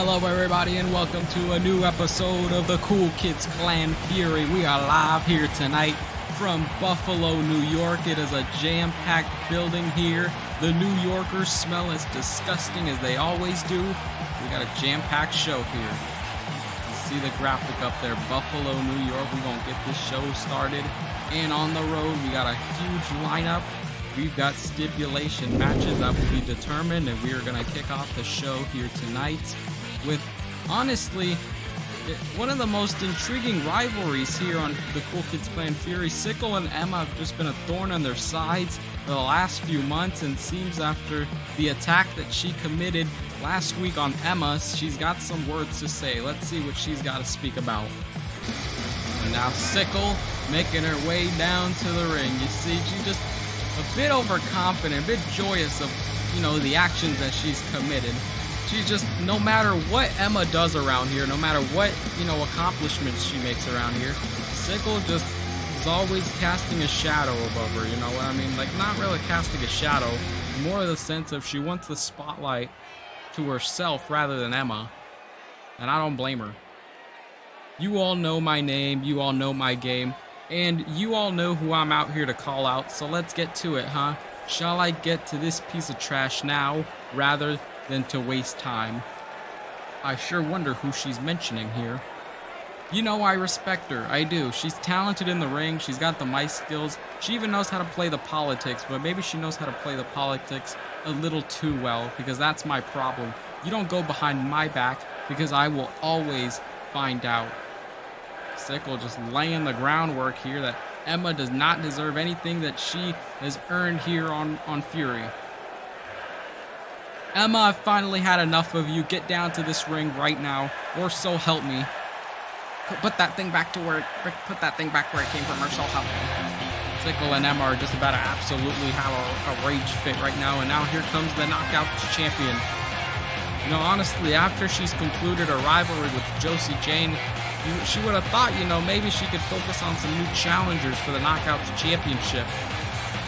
Hello everybody and welcome to a new episode of the Kool Kids Klan Fury. We are live here tonight from Buffalo, New York. It is a jam-packed building here. The New Yorkers smell as disgusting as they always do. We got a jam-packed show here. You see the graphic up there, Buffalo, New York. We're gonna get this show started. And on the road, we got a huge lineup. We've got stipulation matches that will be determined, and we are going to kick off the show here tonight with, honestly, one of the most intriguing rivalries here on the Kool Kids Klan Fury. Sickle and Emma have just been a thorn on their sides for the last few months, and seems after the attack that she committed last week on Emma, she's got some words to say. Let's see what she's got to speak about. And now Sickle making her way down to the ring. You see, she just a bit overconfident, a bit joyous of, the actions that she's committed. She just, no matter what Emma does around here, no matter what, accomplishments she makes around here, Sickle just is always casting a shadow above her, you know what I mean? Like, not really casting a shadow, more the sense of she wants the spotlight to herself rather than Emma. And I don't blame her. You all know my name, you all know my game. And you all know who I'm out here to call out, so let's get to it, huh? Shall I get to this piece of trash now, rather than to waste time? I sure wonder who she's mentioning here. I respect her, I do. She's talented in the ring, she's got the mic skills, she even knows how to play the politics, but maybe she knows how to play the politics a little too well, because that's my problem. You don't go behind my back, because I will always find out. Sickle just laying the groundwork here that Emma does not deserve anything that she has earned here on Fury. Emma, I've finally had enough of you. Get down to this ring right now, or so help me. Put that thing back to where it came from, or so help me. Sickle and Emma are just about to absolutely have a rage fit right now, and now here comes the Knockout champion. Honestly, after she's concluded a rivalry with Josie Jane, she would have thought, maybe she could focus on some new challengers for the Knockouts Championship.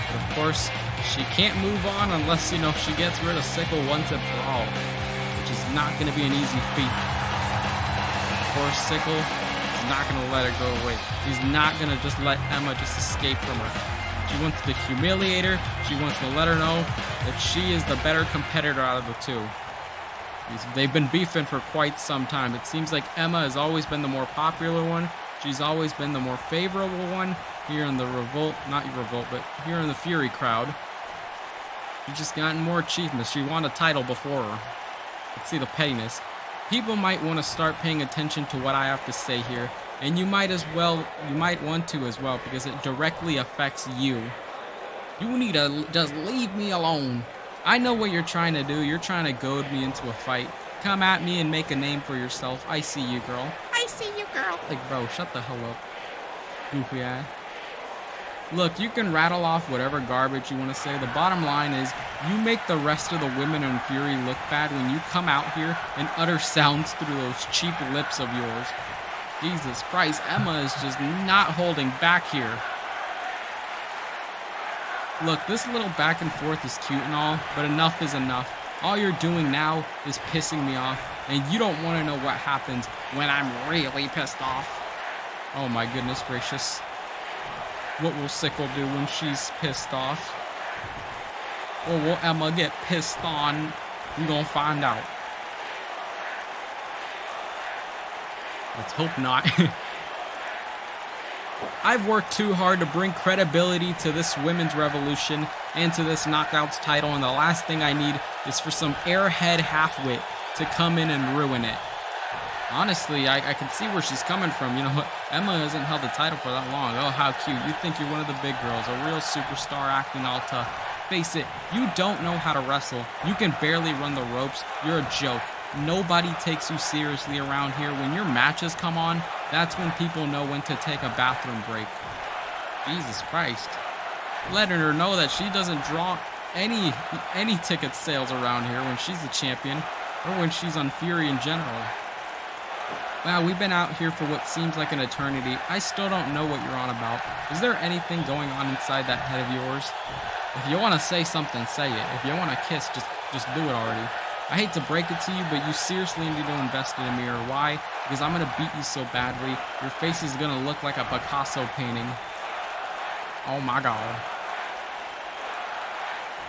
But of course, she can't move on unless, she gets rid of Sickle once and for all, which is not going to be an easy feat. Of course, Sickle is not going to let her go away. He's not going to just let Emma just escape from her. She wants to humiliate her. She wants to let her know that she is the better competitor out of the two. They've been beefing for quite some time. It seems like Emma has always been the more popular one. She's always been the more favorable one here in the Revolt, not Revolt, but here in the Fury crowd. She's just gotten more achievements. She won a title before her. Let's see the pettiness. People might want to start paying attention to what I have to say here, and you might want to as well, because it directly affects you. You need to just leave me alone. I know what you're trying to do. You're trying to goad me into a fight. Come at me and make a name for yourself. I see you, girl. I see you, girl. Like, bro, shut the hell up. Goofy eye. Look, you can rattle off whatever garbage you want to say. The bottom line is, you make the rest of the women in Fury look bad when you come out here and utter sounds through those cheap lips of yours. Jesus Christ, Emma is just not holding back here. Look, this little back and forth is cute and all, but enough is enough. All you're doing now is pissing me off, and you don't want to know what happens when I'm really pissed off. Oh my goodness gracious. What will Sickle do when she's pissed off? Or will Emma get pissed on? We're gonna find out. Let's hope not. I've worked too hard to bring credibility to this women's revolution and to this Knockouts title, and the last thing I need is for some airhead halfwit to come in and ruin it. Honestly, I can see where she's coming from. Emma hasn't held the title for that long. Oh, how cute. You think you're one of the big girls, a real superstar acting all tough. Face it, you don't know how to wrestle. You can barely run the ropes. You're a joke. Nobody takes you seriously around here. When your matches come on, that's when people know when to take a bathroom break. Jesus Christ. Letting her know that she doesn't draw any ticket sales around here when she's the champion, or when she's on Fury in general. Wow, we've been out here for what seems like an eternity. I still don't know what you're on about. Is there anything going on inside that head of yours? If you want to say something, say it. If you want to kiss, just do it already. I hate to break it to you, but you seriously need to invest in a mirror. Why? Because I'm going to beat you so badly. Your face is going to look like a Picasso painting. Oh my god.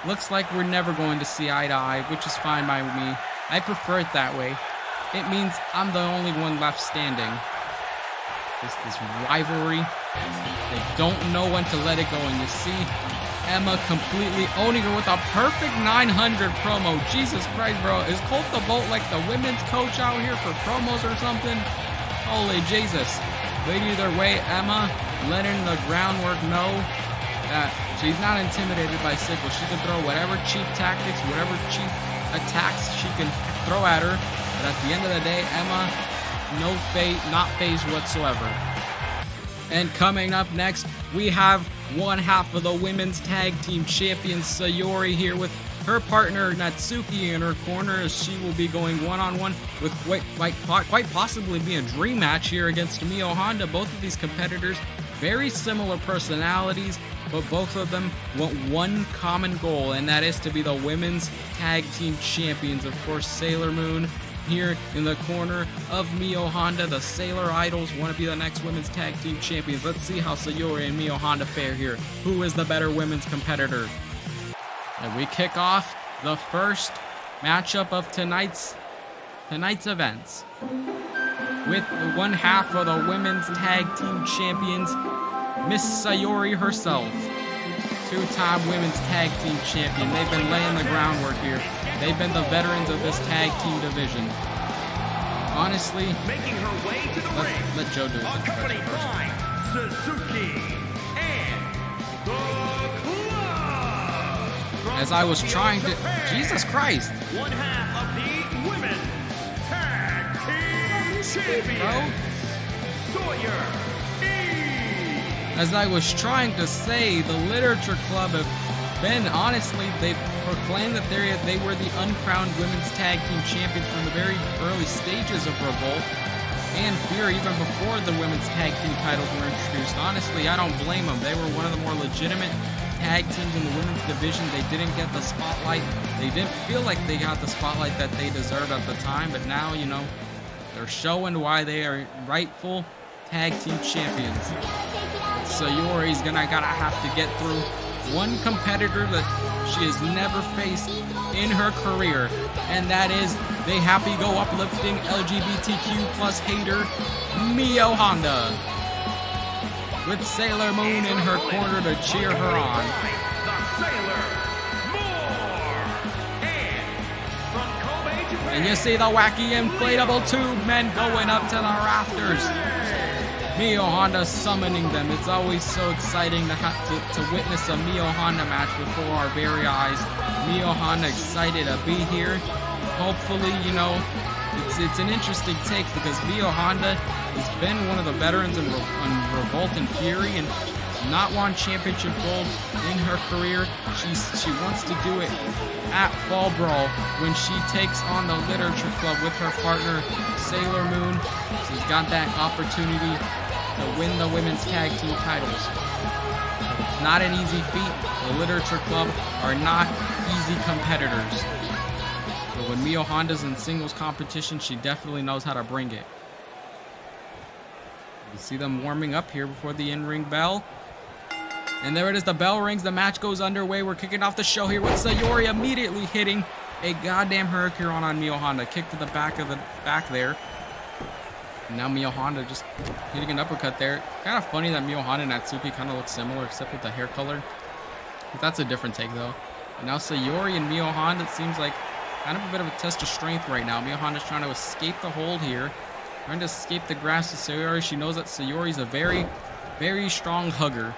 Looks like we're never going to see eye to eye, which is fine by me. I prefer it that way. It means I'm the only one left standing. This rivalry. They don't know when to let it go, and you see Emma completely owning her with a perfect 900 promo. Jesus Christ, bro. Is Colt the Bolt like the women's coach out here for promos or something? Holy Jesus. But either way, Emma letting the groundwork know that she's not intimidated by Sickle. She can throw whatever cheap tactics, whatever cheap attacks she can throw at her. But at the end of the day, Emma, not phased whatsoever. And coming up next, we have one half of the women's tag team champions, Sayori, here with her partner Natsuki in her corner, as she will be going one-on-one with quite possibly be a dream match here against Mio Honda. Both of these competitors, very similar personalities, but both of them want one common goal, and that is to be the women's tag team champions. Of course, Sailor Moon here in the corner of Mio Honda. The Sailor Idols want to be the next women's tag team champions. Let's see how Sayori and Mio Honda fare here. Who is the better women's competitor? And we kick off the first matchup of tonight's events with one half of the women's tag team champions, Miss Sayori herself. Two-time women's tag team champion. They've been laying the groundwork here. They've been the veterans of this tag team division. Honestly, making her way to the ring, let Joe do it. Accompanied by Suzuki and the Club. As I was trying to, Jesus Christ! One half of the women's tag team champions, Sawyer. As I was trying to say, the Literature Club have been, honestly, they've proclaimed that they were the uncrowned women's tag team champions from the very early stages of Revolt and Fear, even before the women's tag team titles were introduced. Honestly, I don't blame them. They were one of the more legitimate tag teams in the women's division. They didn't get the spotlight. They didn't feel like they got the spotlight that they deserved at the time, but now, you know, they're showing why they are rightful tag team champions. Sayori's gotta have to get through one competitor that she has never faced in her career, and that is the happy-go uplifting LGBTQ plus hater Mio Honda, with Sailor Moon in her corner to cheer her on. And you see the wacky inflatable tube men going up to the rafters. Mio Honda summoning them. It's always so exciting to witness a Mio Honda match before our very eyes. Mio Honda excited to be here. Hopefully, you know, it's an interesting take because Mio Honda has been one of the veterans in Revolt and Fury and not won championship gold in her career. She wants to do it at Fall Brawl when she takes on the Literature Club with her partner Sailor Moon. She's got that opportunity to win the women's tag team titles. It's not an easy feat. The Literature Club are not easy competitors. But when Mio Honda's in singles competition, she definitely knows how to bring it. You see them warming up here before the in-ring bell. And there it is, the bell rings, the match goes underway. We're kicking off the show here with Sayori immediately hitting a goddamn Hurricane on Mio Honda. Kick to the back there. And now Mio Honda just hitting an uppercut there. Kind of funny that Mio Honda and Natsuki kind of look similar except with the hair color. But that's a different take though. And now Sayori and Mio Honda, it seems like kind of a bit of a test of strength right now. Mio Honda's trying to escape the hold here. Trying to escape the grasp of Sayori. She knows that Sayori's a very, very strong hugger,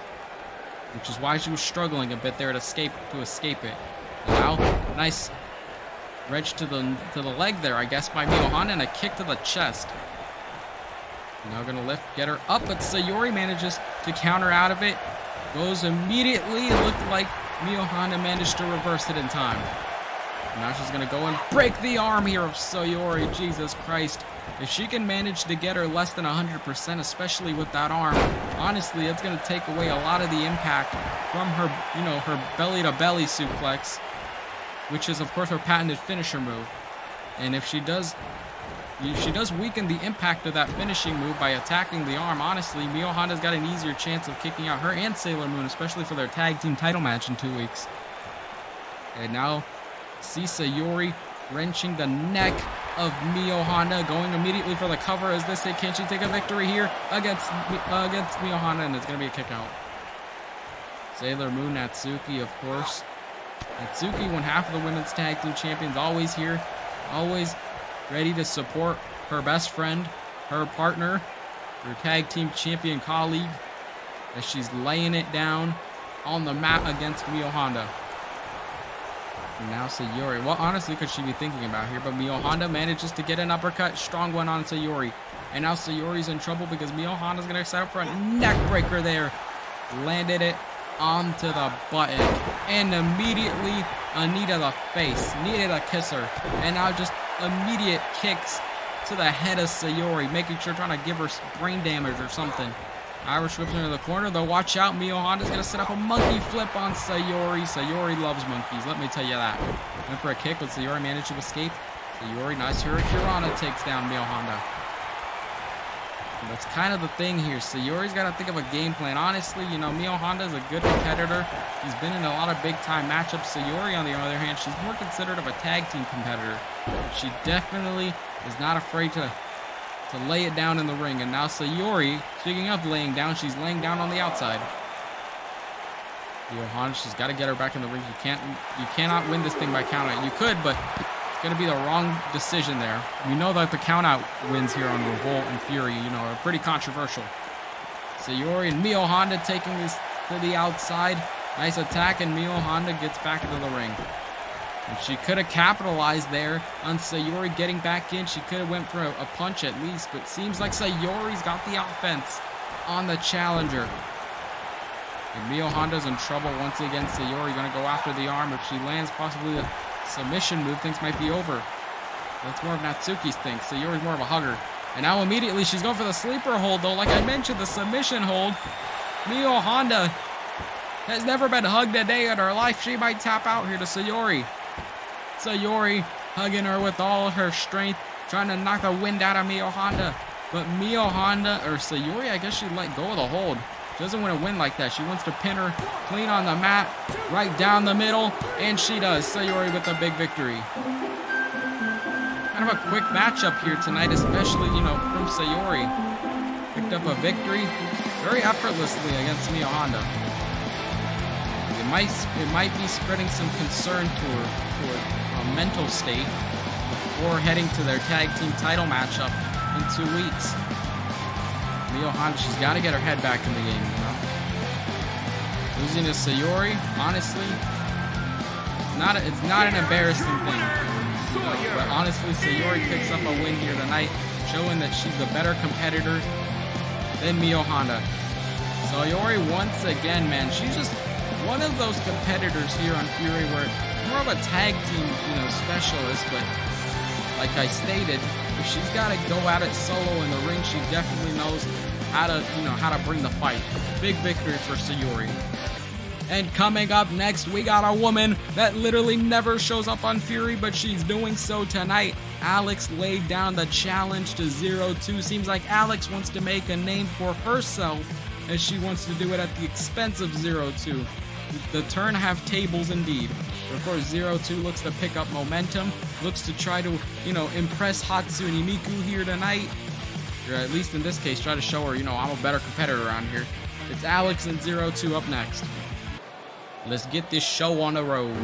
which is why she was struggling a bit there to escape it. And now, nice wrench to the leg there, I guess, by Mio Honda, and a kick to the chest. Now gonna get her up, but Sayori manages to counter out of it. Goes immediately. It looked like Mio Honda managed to reverse it in time. And now she's gonna go and break the arm here of Sayori. Jesus Christ. If she can manage to get her less than 100%, especially with that arm, honestly, it's going to take away a lot of the impact from her, you know, her belly-to-belly suplex, which is, of course, her patented finisher move. And if she does weaken the impact of that finishing move by attacking the arm. Honestly, Mio Honda's got an easier chance of kicking out her and Sailor Moon, especially for their tag team title match in 2 weeks. And now, see Sayori wrenching the neck of Mio Honda, going immediately for the cover as they say, can she take a victory here against Mio Honda? And it's going to be a kick out. Sailor Moon, Natsuki, of course. Natsuki, one half of the women's tag team champions, always here, always ready to support her best friend, her partner, her tag team champion colleague, as she's laying it down on the mat against Mio Honda. And now Sayori. What honestly could she be thinking about here? But Mio Honda manages to get an uppercut, strong one on Sayori. And now Sayori's in trouble because Mio Honda's going to set up for a neck breaker there. Landed it onto the button. And immediately a knee to the face. Needed a kisser. And now just immediate kicks to the head of Sayori, making sure trying to give her brain damage or something. Irish whips into the corner, though. Watch out, Mio Honda's going to set up a monkey flip on Sayori. Sayori loves monkeys, let me tell you that. Went for a kick, but Sayori managed to escape. Sayori, nice Hurricanrana, takes down Mio Honda. And that's kind of the thing here. Sayori's got to think of a game plan. Honestly, you know, Mio Honda is a good competitor. He's been in a lot of big-time matchups. Sayori, on the other hand, she's more considered of a tag team competitor. She definitely is not afraid to lay it down in the ring. And now Sayori, speaking of laying down, she's laying down on the outside. Mio Honda, she's got to get her back in the ring. You cannot win this thing by count out. You could, but it's going to be the wrong decision there. We know that the count out wins here on Revolt and Fury, you know, are pretty controversial. Sayori and Mio Honda taking this to the outside. Nice attack, and Mio Honda gets back into the ring. And she could have capitalized there on Sayori getting back in. She could have went for a punch at least, but seems like Sayori's got the offense on the challenger. And Mio Honda's in trouble once again. Sayori going to go after the arm. If she lands possibly a submission move, things might be over. That's more of Natsuki's thing. Sayori's more of a hugger. And now immediately she's going for the sleeper hold, though. Like I mentioned, the submission hold. Mio Honda has never been hugged a day in her life. She might tap out here to Sayori. Sayori hugging her with all her strength, trying to knock the wind out of Mio Honda. But Mio Honda, or Sayori, I guess she let go of the hold. She doesn't want to win like that. She wants to pin her clean on the mat, right down the middle, and she does. Sayori with a big victory. Kind of a quick matchup here tonight, especially, you know, from Sayori. Picked up a victory very effortlessly against Mio Honda. It might be spreading some concern to her mental state before heading to their tag team title matchup in 2 weeks. Mio Honda, she's got to get her head back in the game, you know. Losing to Sayori, honestly, it's not an embarrassing thing. You know, but honestly, Sayori picks up a win here tonight, showing that she's the better competitor than Mio Honda. Sayori, once again, man, she's just one of those competitors here on Fury where more of a tag team, you know, specialist, but like I stated, if she's got to go at it solo in the ring, she definitely knows how to bring the fight. Big victory for Sayori. And coming up next, we got a woman that literally never shows up on Fury, but she's doing so tonight. Alex laid down the challenge to 0-2. Seems like Alex wants to make a name for herself, as she wants to do it at the expense of 0-2. The turn have tables indeed. But of course, 0-2 looks to pick up momentum, looks to try to, you know, impress Hatsune Miku here tonight. Or at least in this case, try to show her, you know, I'm a better competitor around here. It's Alex and 0-2 up next. Let's get this show on the road.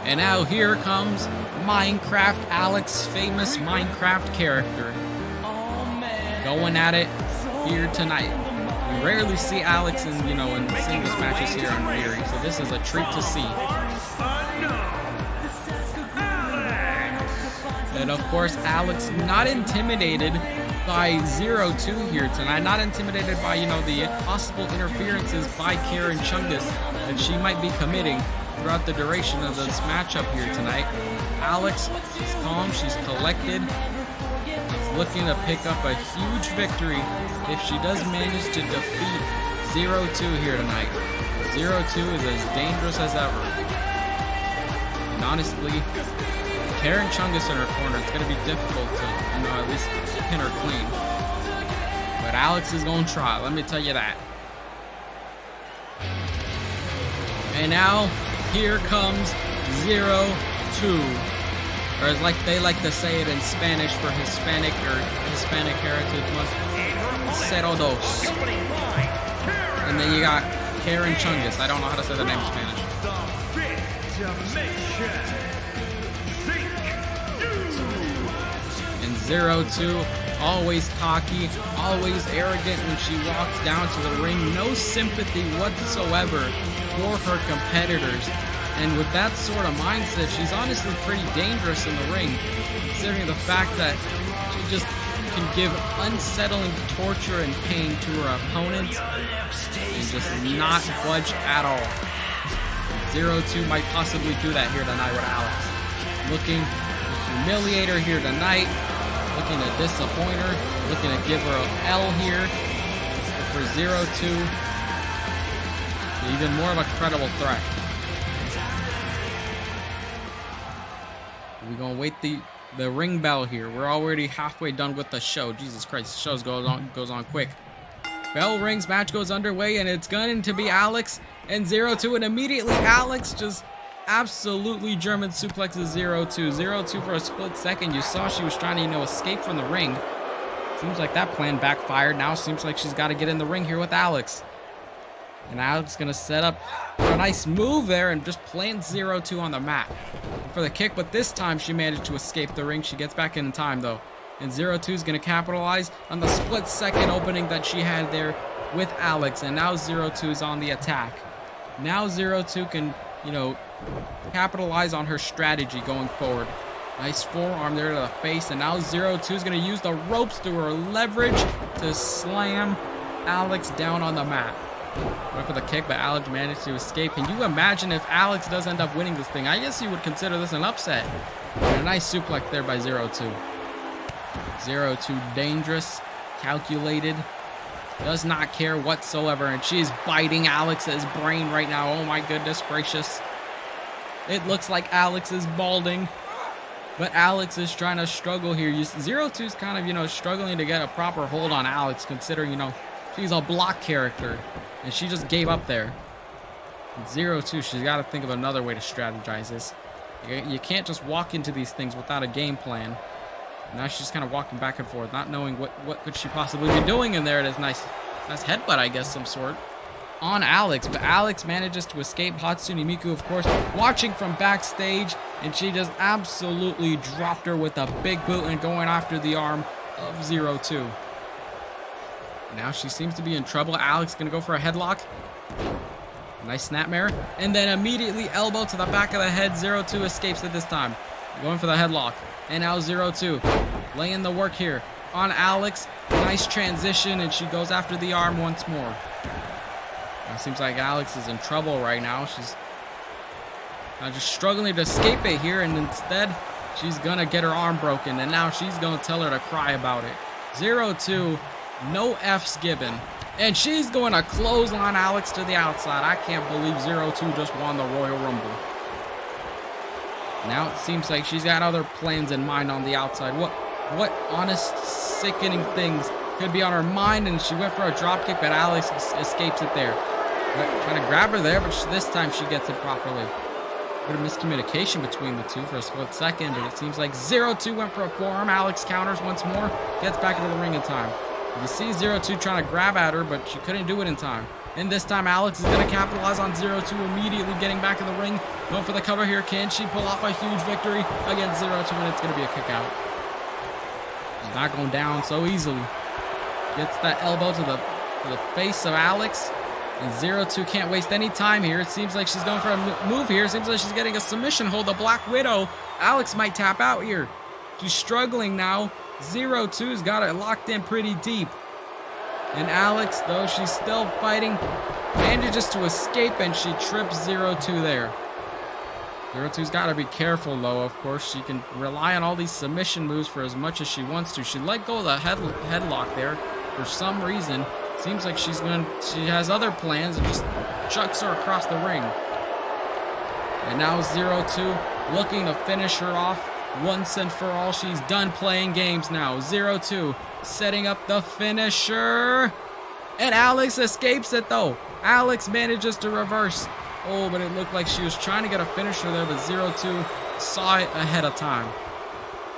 And now here comes Minecraft Alex, famous Minecraft character. Going at it here tonight. We rarely see Alex in, you know, in singles matches here on Fury, so this is a treat to see. And of course, Alex not intimidated by 0-2 here tonight, not intimidated by, you know, the possible interferences by Karen Chungus that she might be committing throughout the duration of this matchup here tonight. Alex is calm, she's collected. Looking to pick up a huge victory if she does manage to defeat 0-2 here tonight. 0-2 is as dangerous as ever. And honestly, Karen Chungus in her corner, it's going to be difficult to, you know, at least pin her clean. But Alex is going to try, let me tell you that. And now, here comes 0-2. Or as like they like to say it in Spanish for Hispanic or Hispanic heritage, 0-2. And then you got Karen Chungus. I don't know how to say the name in Spanish. And 0-2, always cocky, always arrogant when she walks down to the ring. No sympathy whatsoever for her competitors. And with that sort of mindset, she's honestly pretty dangerous in the ring, considering the fact that she just can give unsettling torture and pain to her opponents and just not budge at all. 0-2 might possibly do that here tonight with Alex. Looking to humiliate her here tonight, looking to disappoint her, looking to give her an L here. But for 0-2, even more of a credible threat. We're gonna wait the ring bell here. We're already halfway done with the show. Jesus Christ, the show goes on quick. Bell rings, match goes underway, and it's going to be Alex and 0-2, and immediately Alex just absolutely German suplexes 0-2. 0-2 for a split second. You saw she was trying to, you know, escape from the ring. Seems like that plan backfired. Now seems like she's got to get in the ring here with Alex. And Alex gonna set up for a nice move there and just plant 0-2 on the mat for the kick, but this time she managed to escape the ring. She gets back in time though. And 0-2 is gonna capitalize on the split second opening that she had there with Alex. And now 0-2 is on the attack. Now 0-2 can, you know, capitalize on her strategy going forward. Nice forearm there to the face, and now 0-2 is gonna use the ropes to her leverage to slam Alex down on the mat. Went for the kick, but Alex managed to escape. Can you imagine if Alex does end up winning this thing? I guess you would consider this an upset. And a nice suplex there by 0-2. 0-2 dangerous, calculated, does not care whatsoever, and she's biting Alex's brain right now. Oh my goodness gracious. It looks like Alex is balding, but Alex is trying to struggle here. 0-2 is kind of, you know, struggling to get a proper hold on Alex, considering, you know, she's a block character, and she just gave up there. 0-2, she's got to think of another way to strategize this. You can't just walk into these things without a game plan. Now she's just kind of walking back and forth, not knowing what could she possibly be doing in there. It is nice headbutt, I guess, some sort, on Alex. But Alex manages to escape. Hatsune Miku, of course, watching from backstage, and she just absolutely dropped her with a big boot and going after the arm of 0-2. Now she seems to be in trouble. Alex gonna go for a headlock. Nice snapmare. And then immediately elbow to the back of the head. 0-2 escapes it this time. Going for the headlock. And now 0-2 laying the work here on Alex. Nice transition, and she goes after the arm once more. Now it seems like Alex is in trouble right now. She's just struggling to escape it here, and instead she's gonna get her arm broken, and now she's gonna tell her to cry about it. 0-2. No F's given. And she's going to clothesline Alex to the outside. I can't believe 0-2 just won the Royal Rumble. Now it seems like she's got other plans in mind on the outside. What honest, sickening things could be on her mind? And she went for a dropkick, but Alex escapes it there. Trying to grab her there, but this time she gets it properly. Bit of miscommunication between the two for a split second, and it seems like 0-2 went for a forearm. Alex counters once more, gets back into the ring in time. You see 0-2 trying to grab at her, but she couldn't do it in time. And this time Alex is going to capitalize on 0-2, immediately getting back in the ring. Going for the cover here. Can she pull off a huge victory against 0-2? And it's going to be a kick out. She's not going down so easily. Gets that elbow to the face of Alex. And 0-2 can't waste any time here. It seems like she's going for a move here. It seems like she's getting a submission hold. The Black Widow. Alex might tap out here. She's struggling now. 0-2's got it locked in pretty deep. And Alex, though she's still fighting, manages to escape, and she trips 0-2 there. 0-2's got to be careful, though, of course. She can rely on all these submission moves for as much as she wants to. She let go of the headlock there for some reason. Seems like she has other plans and just chucks her across the ring. And now 0-2 looking to finish her off Once and for all, she's done playing games now. 0-2, setting up the finisher. And Alex escapes it, though. Alex manages to reverse. Oh, but it looked like she was trying to get a finisher there, but 0-2 saw it ahead of time.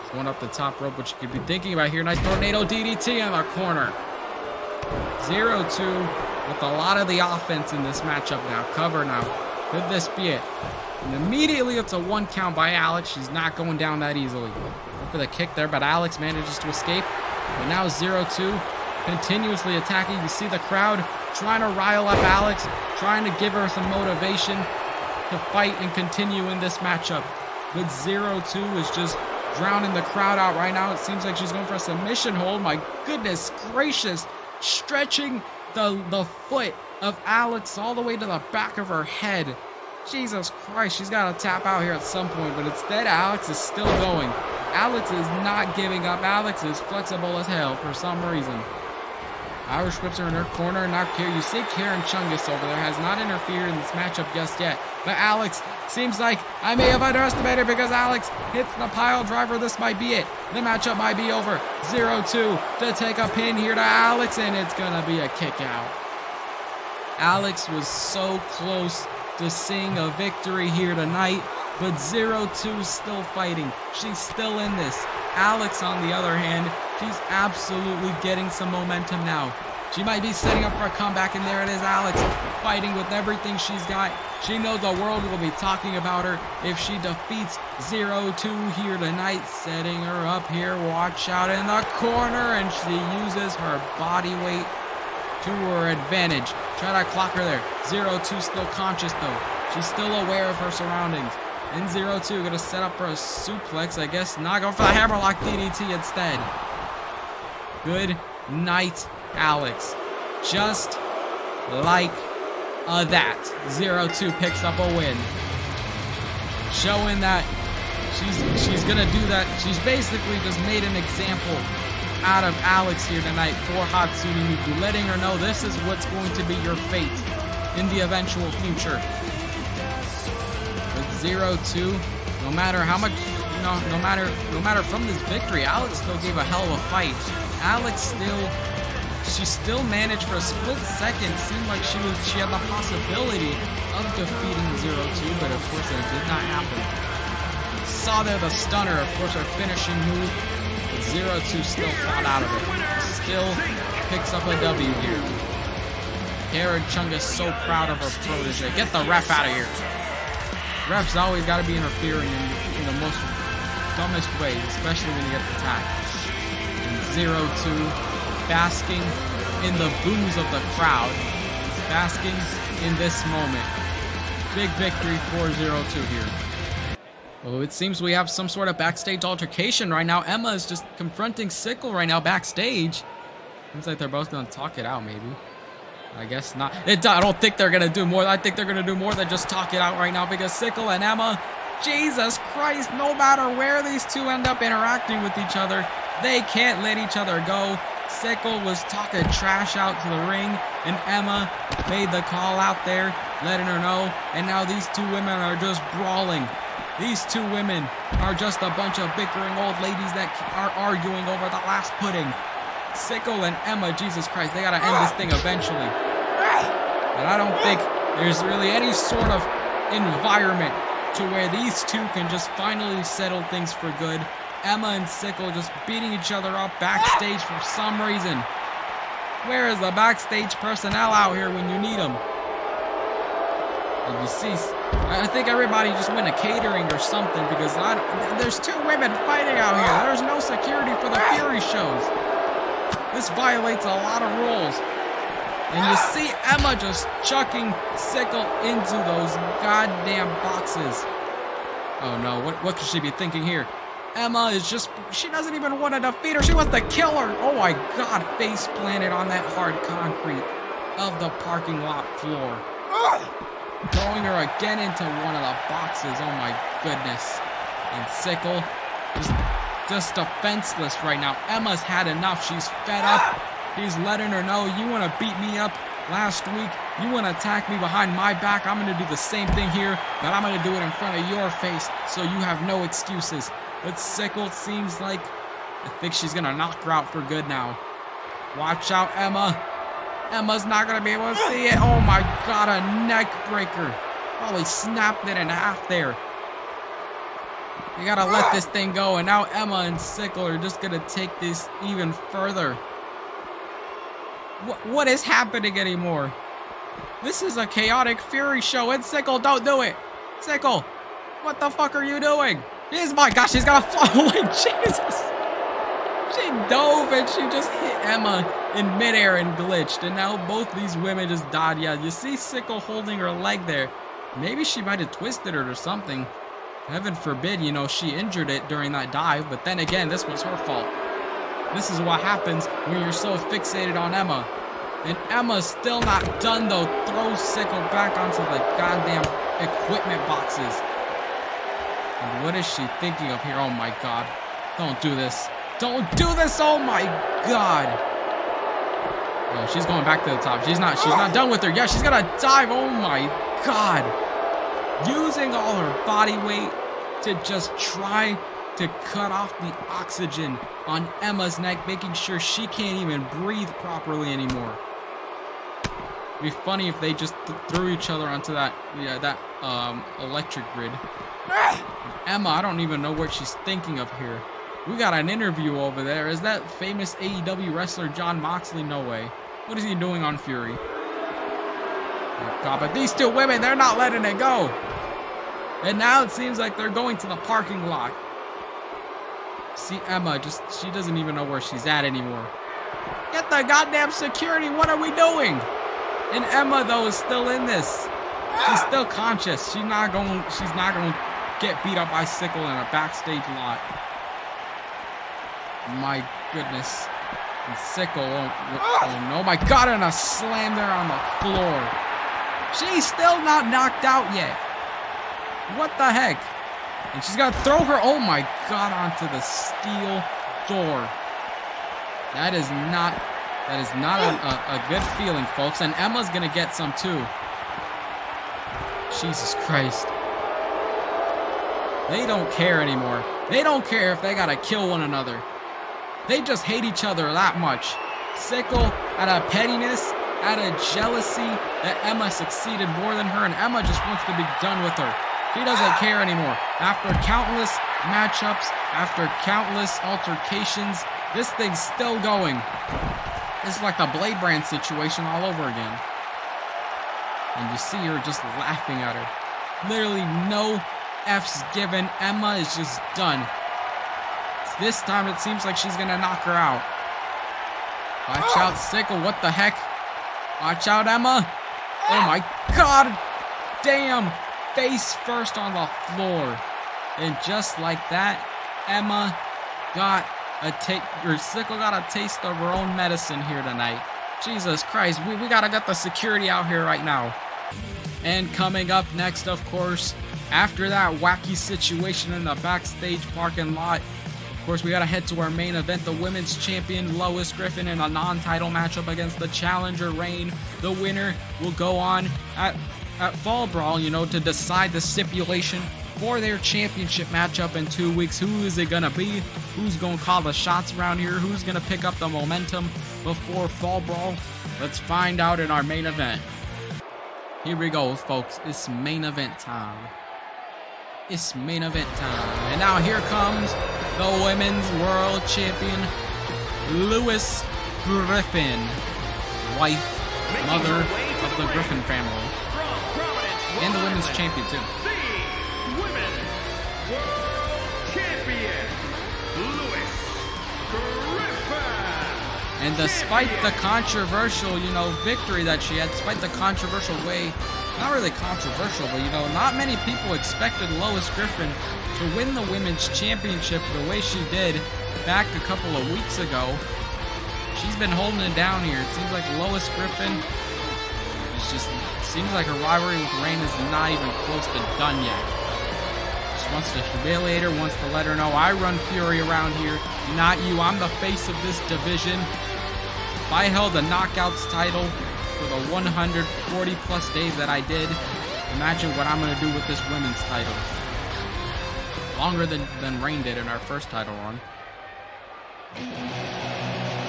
She's going up the top rope, which you could be thinking about here. Nice tornado DDT in the corner. 0-2 with a lot of the offense in this matchup now. Cover now. Could this be it? And immediately it's a 1 count by Alex. She's not going down that easily. Look for the kick there, but Alex manages to escape. But now 0-2 continuously attacking. You see the crowd trying to rile up Alex, trying to give her some motivation to fight and continue in this matchup. But 0-2 is just drowning the crowd out right now. It seems like she's going for a submission hold. My goodness gracious. Stretching the foot of Alex all the way to the back of her head. Jesus Christ, she's got to tap out here at some point, but instead Alex is still going. Alex is not giving up. Alex is flexible as hell for some reason. Irish whips are in her corner. Now you see Karen Chungus over there has not interfered in this matchup just yet. But Alex seems like I may have underestimated because Alex hits the pile driver. This might be it. The matchup might be over. 0-2 to take a pin here to Alex, and it's going to be a kick out. Alex was so close to seeing a victory here tonight, but 0-2 still fighting. She's still in this. Alex, on the other hand, she's absolutely getting some momentum now. She might be setting up for a comeback, and there it is, Alex, fighting with everything she's got. She knows the world will be talking about her if she defeats 0-2 here tonight, setting her up here. Watch out in the corner, and she uses her body weight to her advantage. Try to clock her there. 0-2 still conscious, though. She's still aware of her surroundings. And 0-2 going to set up for a suplex, I guess. Not going for the hammerlock DDT instead. Good night, Alex. Just like that. 0-2 picks up a win. Showing that she's going to do that. She's basically just made an example out of Alex here tonight for Hatsune Miku, letting her know this is what's going to be your fate in the eventual future. With 0-2, no matter how much, no matter from this victory, Alex still gave a hell of a fight. Alex she still managed for a split second. Seemed like she had the possibility of defeating 0-2, but of course it did not happen. Saw there the stunner, of course, her finishing move. 0-2 still fought out of it. Still picks up a W here. Karen Chungus so proud of her protege. Get the ref out of here. Ref's always got to be interfering in the most dumbest ways, especially when he gets attacked. And 0-2 basking in the boos of the crowd. Basking in this moment. Big victory for 0-2 here. Oh, it seems we have some sort of backstage altercation right now. Emma is just confronting Sickle right now backstage. Seems like they're both going to talk it out, maybe. I guess not. I don't think they're going to do more. I think they're going to do more than just talk it out right now because Sickle and Emma, Jesus Christ, no matter where these two end up interacting with each other, they can't let each other go. Sickle was talking trash out to the ring, and Emma made the call out there, letting her know. And now these two women are just brawling. These two women are just a bunch of bickering old ladies that are arguing over the last pudding. Sickle and Emma, Jesus Christ, they gotta end this thing eventually. And I don't think there's really any sort of environment to where these two can just finally settle things for good. Emma and Sickle just beating each other up backstage for some reason. Where is the backstage personnel out here when you need them? And you see, I think everybody just went to catering or something because there's two women fighting out here. There's no security for the Fury shows. This violates a lot of rules. And you see Emma just chucking Sickle into those goddamn boxes. Oh no, what could she be thinking here? Emma is she doesn't even want to defeat her. She wants to kill her. Oh my God, face planted on that hard concrete of the parking lot floor. Throwing her again into one of the boxes. Oh my goodness. And Sickle just defenseless right now. Emma's had enough. She's fed up. He's letting her know, you want to beat me up last week. You want to attack me behind my back. I'm going to do the same thing here, but I'm going to do it in front of your face so you have no excuses. But Sickle seems like, I think she's gonna knock her out for good now. Watch out, Emma. Emma's not gonna be able to see it. Oh my god, a neck breaker. Probably snapped it in half there. You gotta let this thing go, and now Emma and Sickle are just gonna take this even further. What is happening anymore? This is a chaotic fury show, and Sickle, don't do it. Sickle, what the fuck are you doing? Oh my gosh, she's gonna fall like Jesus. She dove and she just hit Emma in midair and glitched, and now both these women just died. Yeah, you see Sickle holding her leg there. Maybe she might have twisted it or something. Heaven forbid, you know, she injured it during that dive, but then again, this was her fault. This is what happens when you're so fixated on Emma. And Emma's still not done though. Throws Sickle back onto the goddamn equipment boxes. And what is she thinking of here? Oh my god. Don't do this. Don't do this! Oh my god! Oh, she's going back to the top. She's not done with her. Yeah, she's gonna dive. Oh my god. Using all her body weight to just try to cut off the oxygen on Emma's neck, making sure she can't even breathe properly anymore. It'd be funny if they just threw each other onto that electric grid. Emma, I don't even know what she's thinking of here. We got an interview over there. Is that famous AEW wrestler John Moxley? No way. What is he doing on Fury? Oh god, but these two women, they're not letting it go. And now it seems like they're going to the parking lot. See Emma, she doesn't even know where she's at anymore. Get the goddamn security, what are we doing? And Emma though is still in this. She's still conscious. She's not going to get beat up by Sickle in a backstage lot. My goodness. And Sickle, oh no, my god, and a slam there on the floor. She's still not knocked out yet. What the heck? And she's gonna throw her, oh my god, onto the steel door. That is not a good feeling, folks. And Emma's gonna get some too. Jesus Christ. They don't care anymore. They don't care if they gotta kill one another. They just hate each other that much. Sickle, out of pettiness, out of jealousy that Emma succeeded more than her, and Emma just wants to be done with her. She doesn't care anymore. After countless matchups, after countless altercations, this thing's still going. This is like the Blade Brand situation all over again. And you see her just laughing at her. Literally no F's given. Emma is just done. This time it seems like she's gonna knock her out. Watch out, Sickle. What the heck? Watch out, Emma. Oh my god. Damn. Face first on the floor. And just like that, Emma got Sickle got a taste of her own medicine here tonight. Jesus Christ. We gotta get the security out here right now. And coming up next, of course, after that wacky situation in the backstage parking lot, of course, we gotta head to our main event. The women's champion, Lois Griffin, in a non-title matchup against the challenger, Reign. The winner will go on at Fall Brawl, you know, to decide the stipulation for their championship matchup in 2 weeks. Who is it gonna be? Who's gonna call the shots around here? Who's gonna pick up the momentum before Fall Brawl? Let's find out in our main event. Here we go, folks. It's main event time. It's main event time. And now here comes the Women's World Champion, Lois Griffin, wife, mother of the Griffin family, and the Women's Champion too. The Women's World Champion, Lois Griffin. And despite the controversial, you know, victory that she had, despite the controversial way, not really controversial, but, you know, not many people expected Lois Griffin to win the Women's Championship the way she did back a couple of weeks ago. She's been holding it down here. It seems like Lois Griffin is just, seems like her rivalry with Reign is not even close to done yet. Just wants to humiliate her, wants to let her know, I run Fury around here, not you. I'm the face of this division. If I held the Knockouts title for the 140 plus days that I did, imagine what I'm going to do with this women's title. longer than Reign did in our first title run.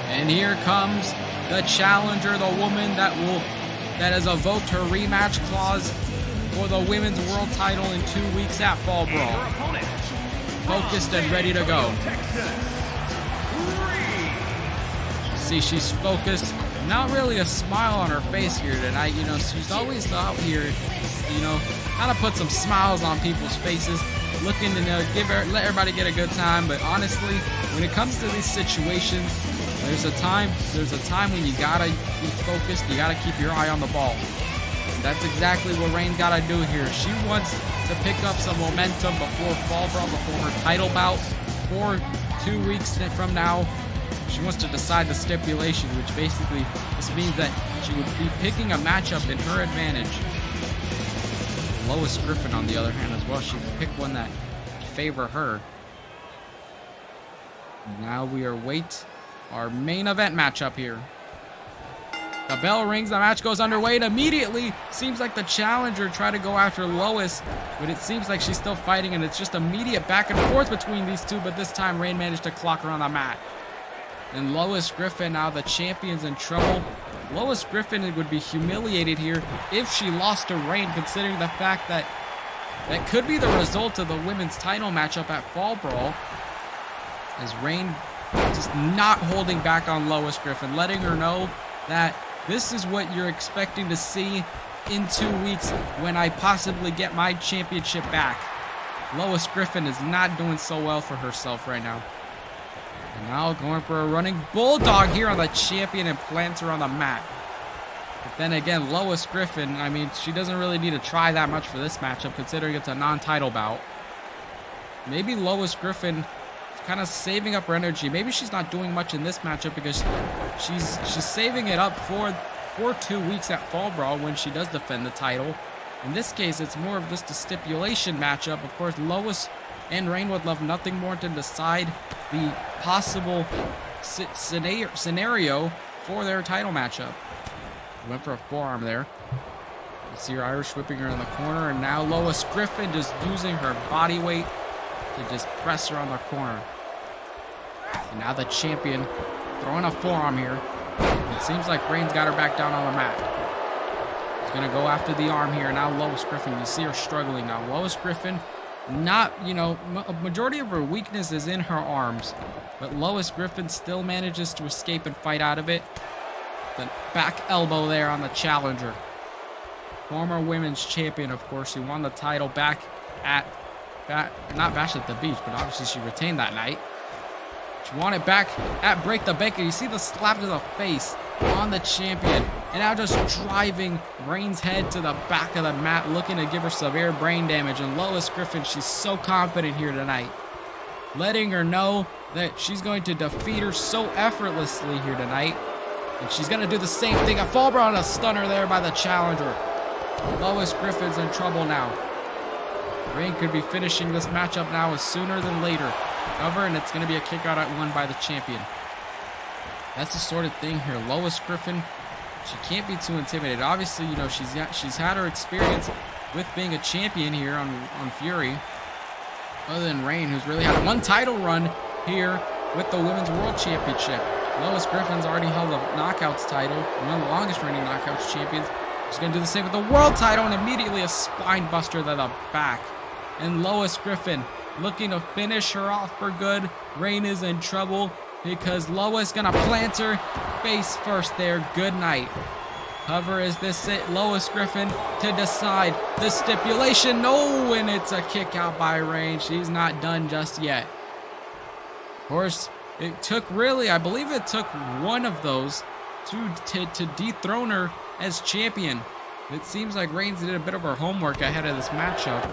And here comes the challenger, the woman that has evoked her rematch clause for the women's world title in 2 weeks at Fall Brawl. Focused and ready to go. See, she's focused. Not really a smile on her face here tonight. You know, she's always out here, you know, kind of put some smiles on people's faces, looking to let everybody get a good time. But honestly, when it comes to these situations, there's a time when you gotta be focused. You gotta keep your eye on the ball. That's exactly what Reigns gotta do here. She wants to pick up some momentum before Fall Brawl, before her title bout, for 2 weeks from now. She wants to decide the stipulation, which basically this means that she would be picking a matchup in her advantage. Lois Griffin, on the other hand, as well, she would pick one that would favor her. Now we await our main event matchup here. The bell rings, the match goes underway, and immediately seems like the challenger tried to go after Lois, but it seems like she's still fighting, and it's just immediate back and forth between these two, but this time Reign managed to clock her on the mat. And Lois Griffin, now the champion's in trouble. Lois Griffin would be humiliated here if she lost to Reign, considering the fact that that could be the result of the women's title matchup at Fall Brawl, as Reign just not holding back on Lois Griffin, letting her know that this is what you're expecting to see in 2 weeks when I possibly get my championship back. Lois Griffin is not doing so well for herself right now. And now going for a running bulldog here on the champion and plants her on the mat. But then again, Lois Griffin, I mean, she doesn't really need to try that much for this matchup, considering it's a non-title bout. Maybe Lois Griffin is kind of saving up her energy. Maybe she's not doing much in this matchup because she's saving it up for 2 weeks at Fall Brawl when she does defend the title. In this case, it's more of just a stipulation matchup. Of course, Lois and Reign would love nothing more to decide the possible scenario for their title matchup. Went for a forearm there. You see her Irish whipping her in the corner, and now Lois Griffin just using her body weight to just press her on the corner. And now the champion throwing a forearm here. It seems like Reigns got her back down on the mat. He's going to go after the arm here. Now Lois Griffin, you see her struggling now. Lois Griffin, not, you know, a majority of her weakness is in her arms, but Lois Griffin still manages to escape and fight out of it. The back elbow there on the challenger. Former women's champion, of course, who won the title back at, not Bash at the Beach, but obviously she retained that night. She won it back at Break the Bank, and you see the slap to the face on the champion. And now just driving Reigns' head to the back of the mat, looking to give her severe brain damage. And Lois Griffin, she's so confident here tonight, letting her know that she's going to defeat her so effortlessly here tonight. And she's going to do the same thing. A fall brawl and a stunner there by the challenger. Lois Griffin's in trouble now. Reign could be finishing this matchup now sooner than later. However, and it's going to be a kick out at 1 by the champion. That's the sort of thing here. Lois Griffin, she can't be too intimidated. Obviously, you know, she's had her experience with being a champion here on Fury. Other than Reign, who's really had one title run here with the Women's World Championship. Lois Griffin's already held the Knockouts title, one of the longest reigning Knockouts champions. She's going to do the same with the World title, and immediately a spine buster to the back. And Lois Griffin looking to finish her off for good. Reign is in trouble because Lois going to plant her face first there. Good night. However, is this it? Lois Griffin to decide the stipulation. No, and it's a kick out by Reign. She's not done just yet. Of course, it took really, I believe it took one of those to dethrone her as champion. It seems like Reigns did a bit of her homework ahead of this matchup.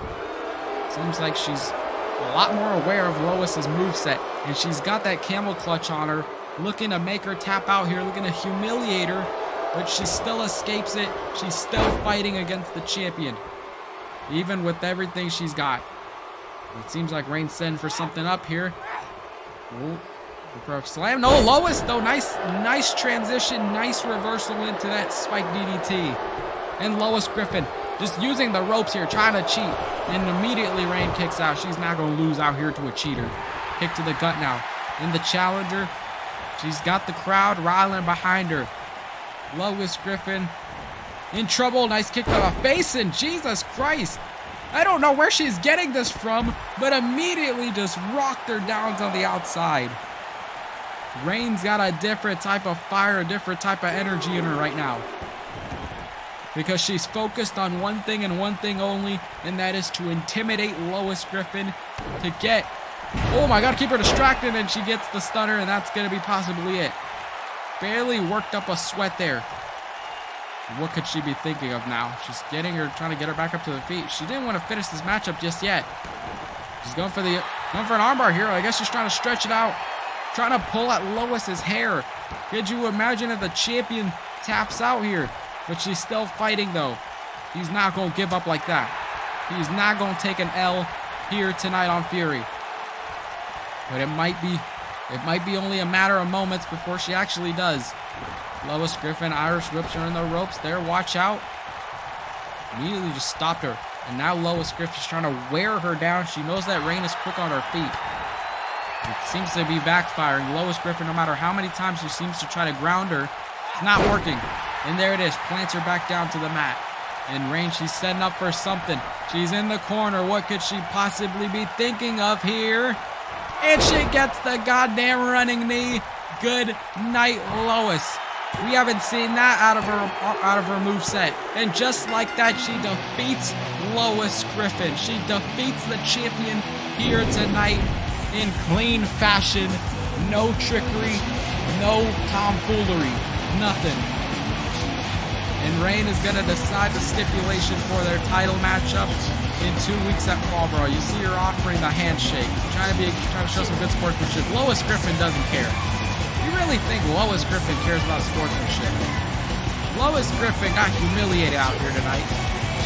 Seems like she's a lot more aware of Lois's moveset, and she's got that camel clutch on her, looking to make her tap out here, looking to humiliate her, but she still escapes it. She's still fighting against the champion, even with everything she's got. It seems like Reigns setting for something up here. Ooh, slam. No, Lois though. Nice transition, nice reversal into that spike DDT. And Lois Griffin just using the ropes here, trying to cheat. And immediately Reign kicks out. She's not going to lose out here to a cheater. Kick to the gut now. In the challenger, she's got the crowd riling behind her. Lois Griffin in trouble. Nice kick to the face, and Jesus Christ. I don't know where she's getting this from, but immediately just rocked her down on the outside. Reign's got a different type of fire, a different type of energy in her right now. Because she's focused on one thing and one thing only, and that is to intimidate Lois Griffin to get... Oh my god, keep her distracted, and she gets the stunner, and that's going to be possibly it. Barely worked up a sweat there. What could she be thinking of now? She's getting her, trying to get her back up to the feet. She didn't want to finish this matchup just yet. She's going for an armbar here. I guess she's trying to stretch it out. Trying to pull at Lois's hair. Could you imagine if the champion taps out here? But she's still fighting though. He's not going to give up like that. He's not going to take an L here tonight on Fury. But it might be only a matter of moments before she actually does. Lois Griffin, Irish whips her in the ropes there. Watch out. Immediately just stopped her. And now Lois Griffin's trying to wear her down. She knows that Reign is quick on her feet. It seems to be backfiring. Lois Griffin, no matter how many times she seems to try to ground her, it's not working. And there it is. Plants her back down to the mat. And Reign, she's setting up for something. She's in the corner. What could she possibly be thinking of here? And she gets the goddamn running knee. Good night, Lois. We haven't seen that out of her moveset. And just like that, she defeats Lois Griffin. She defeats the champion here tonight in clean fashion. No trickery, no tomfoolery, nothing. And Reign is going to decide the stipulation for their title matchup in 2 weeks at Marlboro. You see her offering the handshake, trying to show some good sportsmanship. Lois Griffin doesn't care. You really think Lois Griffin cares about sportsmanship? Lois Griffin got humiliated out here tonight.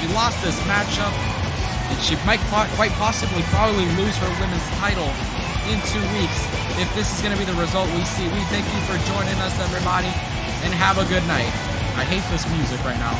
She lost this matchup, and she might quite possibly probably lose her women's title in 2 weeks if this is going to be the result we see. We thank you for joining us, everybody, and have a good night. I hate this music right now.